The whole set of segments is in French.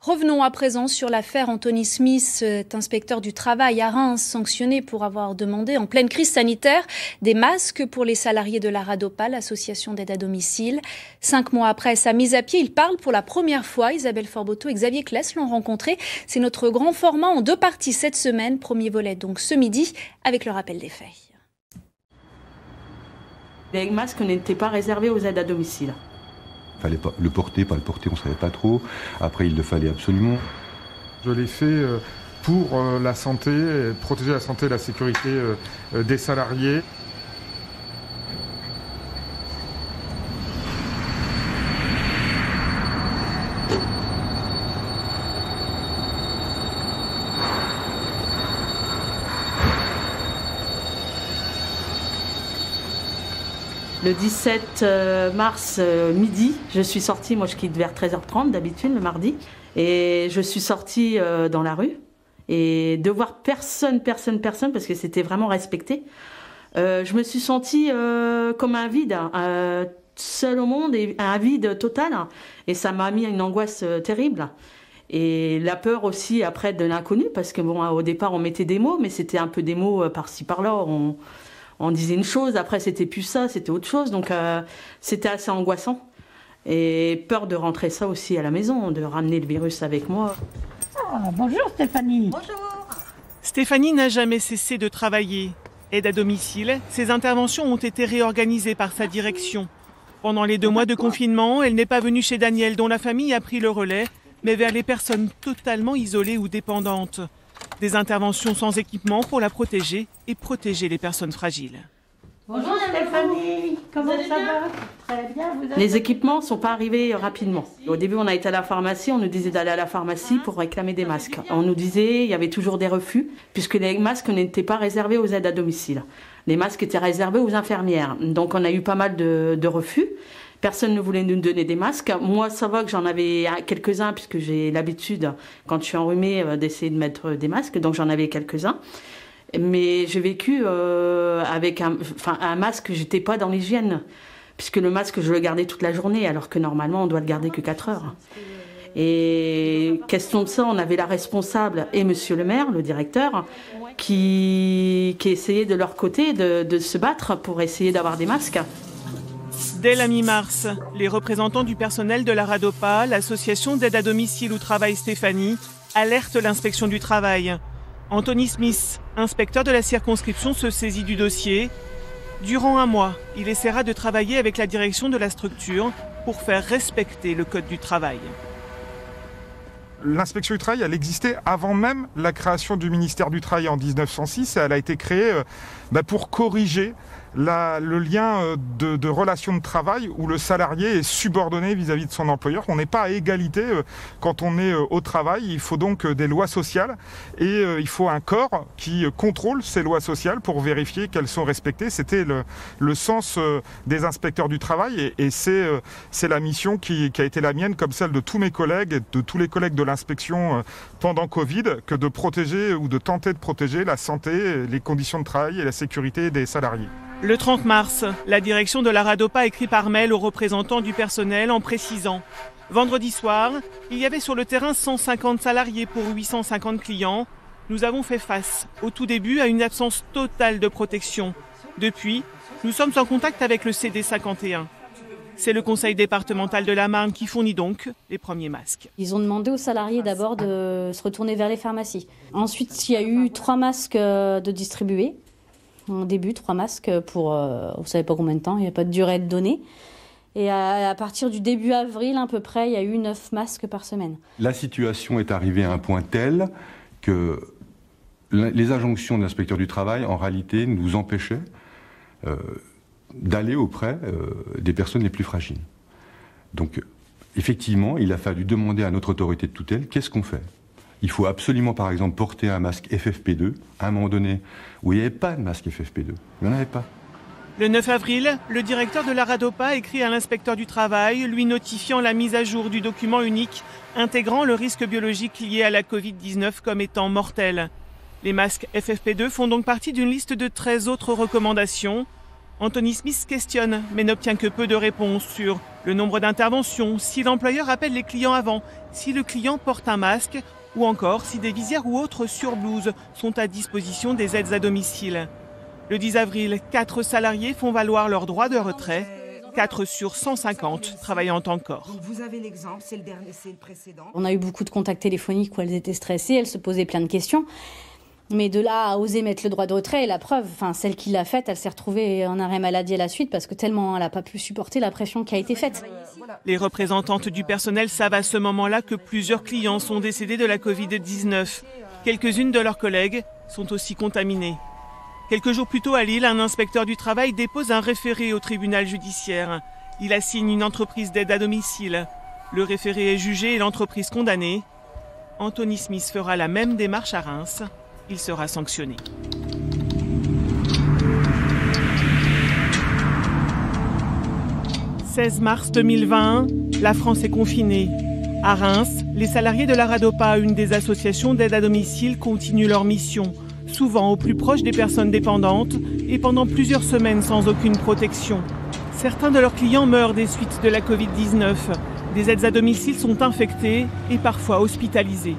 Revenons à présent sur l'affaire Anthony Smith, inspecteur du travail à Reims, sanctionné pour avoir demandé en pleine crise sanitaire des masques pour les salariés de la RADOPA, l'association d'aide à domicile. 5 mois après sa mise à pied, il parle pour la première fois. Isabelle Forboto et Xavier Claes l'ont rencontré. C'est notre grand format en 2 parties cette semaine. Premier volet donc ce midi avec le rappel des faits. Les masques n'étaient pas réservés aux aides à domicile. Il fallait pas le porter, pas le porter, on ne savait pas trop. Après, il le fallait absolument. Je l'ai fait pour la santé, protéger la santé et la sécurité des salariés. Le 17 mars midi, je suis sortie, moi je quitte vers 13h30 d'habitude le mardi, et je suis sortie dans la rue, et de voir personne, parce que c'était vraiment respecté, je me suis sentie comme un vide, seule au monde, et un vide total, et ça m'a mis une angoisse terrible. Et la peur aussi après de l'inconnu, parce que bon, au départ on mettait des mots, mais c'était un peu des mots par-ci par-là, on disait une chose, après c'était plus ça, c'était autre chose, donc c'était assez angoissant. Et peur de rentrer ça aussi à la maison, de ramener le virus avec moi. Ah, bonjour Stéphanie. Bonjour. Stéphanie n'a jamais cessé de travailler. Aide à domicile, ses interventions ont été réorganisées par sa direction. Pendant les 2 mois de confinement, elle n'est pas venue chez Daniel, dont la famille a pris le relais, mais vers les personnes totalement isolées ou dépendantes. Des interventions sans équipement pour la protéger et protéger les personnes fragiles. Bonjour Stéphanie, comment ça va? Très bien, vous allez... Les équipements ne sont pas arrivés rapidement. Au début, on a été à la pharmacie, on nous disait d'aller à la pharmacie pour réclamer des masques. On nous disait, il y avait toujours des refus, puisque les masques n'étaient pas réservés aux aides à domicile. Les masques étaient réservés aux infirmières. Donc on a eu pas mal de refus. Personne ne voulait nous donner des masques. Moi, ça va que j'en avais quelques-uns, puisque j'ai l'habitude, quand je suis enrhumée, d'essayer de mettre des masques. Donc j'en avais quelques-uns. Mais j'ai vécu avec un masque, j'étais pas dans l'hygiène. Puisque le masque, je le gardais toute la journée, alors que normalement, on doit le garder que 4 heures. Et question de ça, on avait la responsable et monsieur le maire, le directeur, qui essayait de leur côté de se battre pour essayer d'avoir des masques. Dès la mi-mars, les représentants du personnel de la RADOPA, l'association d'aide à domicile où travaille Stéphanie, alertent l'inspection du travail. Anthony Smith, inspecteur de la circonscription, se saisit du dossier. Durant 1 mois, il essaiera de travailler avec la direction de la structure pour faire respecter le code du travail. L'inspection du travail, elle existait avant même la création du ministère du Travail en 1906 et elle a été créée pour corriger le lien de relation de travail où le salarié est subordonné vis-à-vis de son employeur. On n'est pas à égalité quand on est au travail. Il faut donc des lois sociales et il faut un corps qui contrôle ces lois sociales pour vérifier qu'elles sont respectées. C'était le sens des inspecteurs du travail et c'est la mission qui a été la mienne, comme celle de tous mes collègues et de tous les collègues de l'inspection pendant Covid, que de protéger ou de tenter de protéger la santé, les conditions de travail et la sécurité des salariés. Le 30 mars, la direction de la RADOPA écrit par mail aux représentants du personnel en précisant « Vendredi soir, il y avait sur le terrain 150 salariés pour 850 clients. Nous avons fait face, au tout début, à une absence totale de protection. Depuis, nous sommes en contact avec le CD 51. » C'est le conseil départemental de la Marne qui fournit donc les premiers masques. Ils ont demandé aux salariés d'abord de se retourner vers les pharmacies. Ensuite, il y a eu 3 masques de distribués. En début, 3 masques pour, on ne savait pas combien de temps, il n'y a pas de durée de données. Et à partir du début avril, à peu près, il y a eu 9 masques par semaine. La situation est arrivée à un point tel que les injonctions de l'inspecteur du travail, en réalité, nous empêchaient d'aller auprès des personnes les plus fragiles. Donc, effectivement, il a fallu demander à notre autorité de tutelle, qu'est-ce qu'on fait ? Il faut absolument, par exemple, porter un masque FFP2 à un moment donné où il n'y avait pas de masque FFP2. Il n'y en avait pas. Le 9 avril, le directeur de la RADOPA écrit à l'inspecteur du travail, lui notifiant la mise à jour du document unique intégrant le risque biologique lié à la Covid-19 comme étant mortel. Les masques FFP2 font donc partie d'une liste de 13 autres recommandations. Anthony Smith questionne, mais n'obtient que peu de réponses sur le nombre d'interventions, si l'employeur appelle les clients avant, si le client porte un masque, ou encore si des visières ou autres surblouses sont à disposition des aides à domicile. Le 10 avril, 4 salariés font valoir leur droit de retrait. 4 sur 150 travaillant encore. Donc vous avez l'exemple, c'est le dernier, c'est le précédent. On a eu beaucoup de contacts téléphoniques où elles étaient stressées, elles se posaient plein de questions. Mais de là à oser mettre le droit de retrait, la preuve, celle qui l'a faite, elle s'est retrouvée en arrêt maladie à la suite parce que tellement elle n'a pas pu supporter la pression qui a été faite. Les représentantes du personnel savent à ce moment-là que plusieurs clients sont décédés de la Covid-19. Quelques-unes de leurs collègues sont aussi contaminées. Quelques jours plus tôt à Lille, un inspecteur du travail dépose un référé au tribunal judiciaire. Il assigne une entreprise d'aide à domicile. Le référé est jugé et l'entreprise condamnée. Anthony Smith fera la même démarche à Reims. Il sera sanctionné. « 16 mars 2020, la France est confinée. À Reims, les salariés de la RADOPA, une des associations d'aide à domicile, continuent leur mission, souvent au plus proche des personnes dépendantes et pendant plusieurs semaines sans aucune protection. Certains de leurs clients meurent des suites de la Covid-19. Des aides à domicile sont infectées et parfois hospitalisées.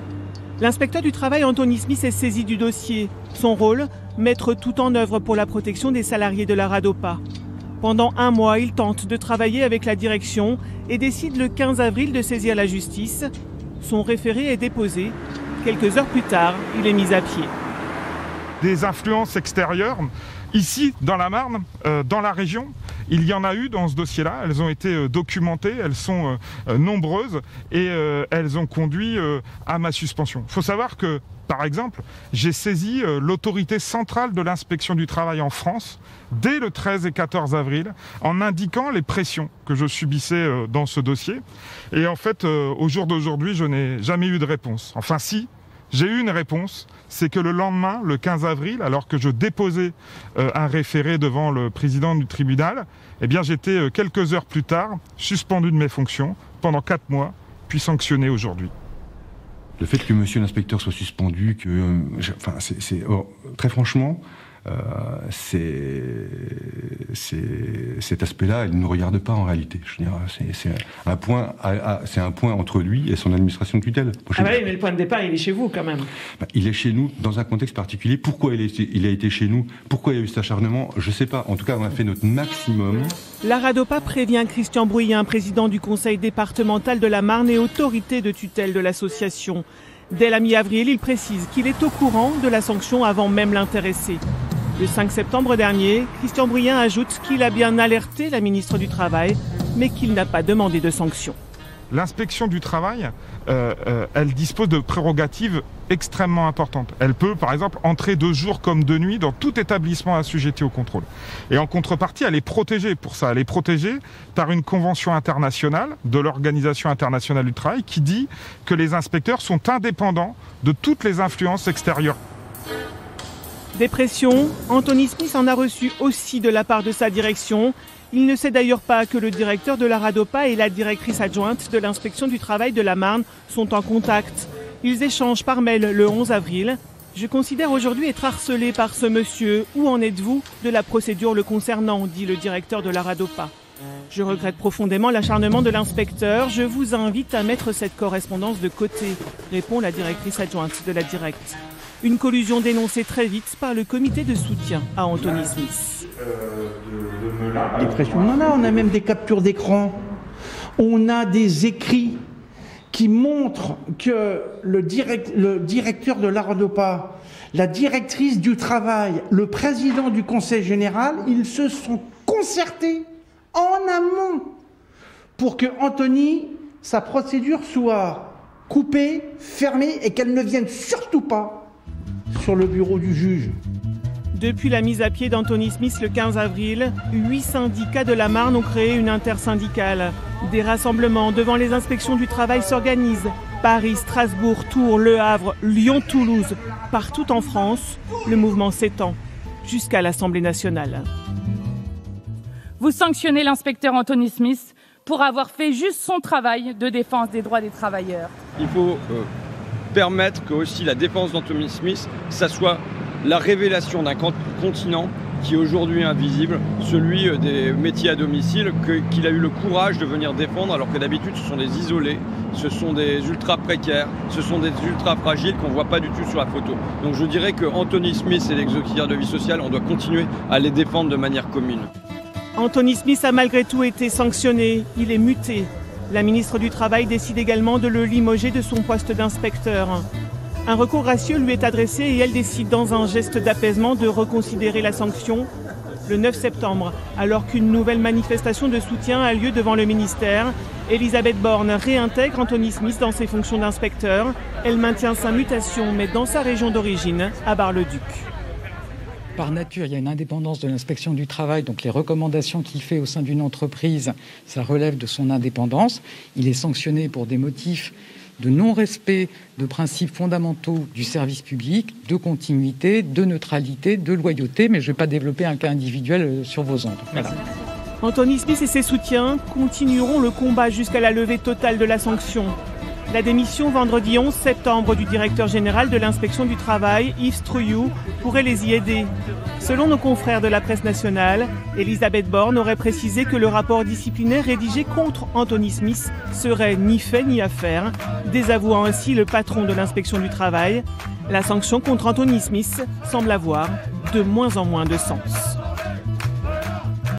L'inspecteur du travail Anthony Smith est saisi du dossier. Son rôle, mettre tout en œuvre pour la protection des salariés de la RADOPA. Pendant un mois, il tente de travailler avec la direction et décide le 15 avril de saisir la justice. Son référé est déposé. Quelques heures plus tard, il est mis à pied. Des influences extérieures, ici dans la Marne, dans la région, il y en a eu dans ce dossier-là. Elles ont été documentées, elles sont nombreuses et elles ont conduit à ma suspension. Il faut savoir que, par exemple, j'ai saisi l'autorité centrale de l'inspection du travail en France dès le 13 et 14 avril en indiquant les pressions que je subissais dans ce dossier. Et en fait, au jour d'aujourd'hui, je n'ai jamais eu de réponse. Enfin si, j'ai eu une réponse, c'est que le lendemain, le 15 avril, alors que je déposais un référé devant le président du tribunal, eh bien j'étais quelques heures plus tard suspendu de mes fonctions pendant 4 mois, puis sanctionné aujourd'hui. Le fait que monsieur l'inspecteur soit suspendu, très franchement, cet aspect-là, il ne nous regarde pas en réalité. Je veux dire, c'est un point entre lui et son administration de tutelle. Mais le point de départ, il est chez vous quand même. Il est chez nous dans un contexte particulier. Pourquoi il a été chez nous? Pourquoi il y a eu cet acharnement? Je ne sais pas. En tout cas, on a fait notre maximum. La RADOPA prévient Christian Bruyien, président du conseil départemental de la Marne et autorité de tutelle de l'association. Dès la mi-avril, il précise qu'il est au courant de la sanction avant même l'intéressé. Le 5 septembre dernier, Christian Bruyien ajoute qu'il a bien alerté la ministre du Travail, mais qu'il n'a pas demandé de sanction. L'inspection du travail, elle dispose de prérogatives extrêmement importantes. Elle peut, par exemple, entrer de jour comme de nuit dans tout établissement assujetti au contrôle. Et en contrepartie, elle est protégée pour ça. Elle est protégée par une convention internationale de l'Organisation internationale du travail qui dit que les inspecteurs sont indépendants de toutes les influences extérieures. Des pressions, Anthony Smith en a reçu aussi de la part de sa direction. Il ne sait d'ailleurs pas que le directeur de la RADOPA et la directrice adjointe de l'inspection du travail de la Marne sont en contact. Ils échangent par mail le 11 avril. « Je considère aujourd'hui être harcelé par ce monsieur. Où en êtes-vous de la procédure le concernant ?» dit le directeur de la RADOPA. « Je regrette profondément l'acharnement de l'inspecteur. Je vous invite à mettre cette correspondance de côté », répond la directrice adjointe de la Directe. Une collusion dénoncée très vite par le comité de soutien à Anthony Smith. Des pressions, on a même des captures d'écran. On a des écrits qui montrent que le directeur de la RADOPA, la directrice du travail, le président du conseil général, ils se sont concertés en amont pour que Anthony, sa procédure soit coupée, fermée et qu'elle ne vienne surtout pas sur le bureau du juge. Depuis la mise à pied d'Anthony Smith le 15 avril, 8 syndicats de la Marne ont créé une intersyndicale. Des rassemblements devant les inspections du travail s'organisent. Paris, Strasbourg, Tours, Le Havre, Lyon, Toulouse. Partout en France, le mouvement s'étend jusqu'à l'Assemblée nationale. Vous sanctionnez l'inspecteur Anthony Smith pour avoir fait juste son travail de défense des droits des travailleurs. Il faut permettre que aussi la défense d'Anthony Smith, ça soit la révélation d'un continent qui est aujourd'hui invisible, celui des métiers à domicile qu'il a eu le courage de venir défendre, alors que d'habitude ce sont des isolés, ce sont des ultra précaires, ce sont des ultra fragiles qu'on ne voit pas du tout sur la photo. Donc je dirais que Anthony Smith et les auxiliaires de vie sociale, on doit continuer à les défendre de manière commune. Anthony Smith a malgré tout été sanctionné, il est muté. La ministre du Travail décide également de le limoger de son poste d'inspecteur. Un recours gracieux lui est adressé et elle décide dans un geste d'apaisement de reconsidérer la sanction. Le 9 septembre, alors qu'une nouvelle manifestation de soutien a lieu devant le ministère, Elisabeth Borne réintègre Anthony Smith dans ses fonctions d'inspecteur. Elle maintient sa mutation, mais dans sa région d'origine, à Bar-le-Duc. Par nature, il y a une indépendance de l'inspection du travail, donc les recommandations qu'il fait au sein d'une entreprise, ça relève de son indépendance. Il est sanctionné pour des motifs de non-respect de principes fondamentaux du service public, de continuité, de neutralité, de loyauté, mais je ne vais pas développer un cas individuel sur vos ondes. Voilà. Anthony Smith et ses soutiens continueront le combat jusqu'à la levée totale de la sanction. La démission vendredi 11 septembre du directeur général de l'inspection du travail, Yves Struyou, pourrait les y aider. Selon nos confrères de la presse nationale, Elisabeth Borne aurait précisé que le rapport disciplinaire rédigé contre Anthony Smith serait ni fait ni à faire, désavouant ainsi le patron de l'inspection du travail. La sanction contre Anthony Smith semble avoir de moins en moins de sens.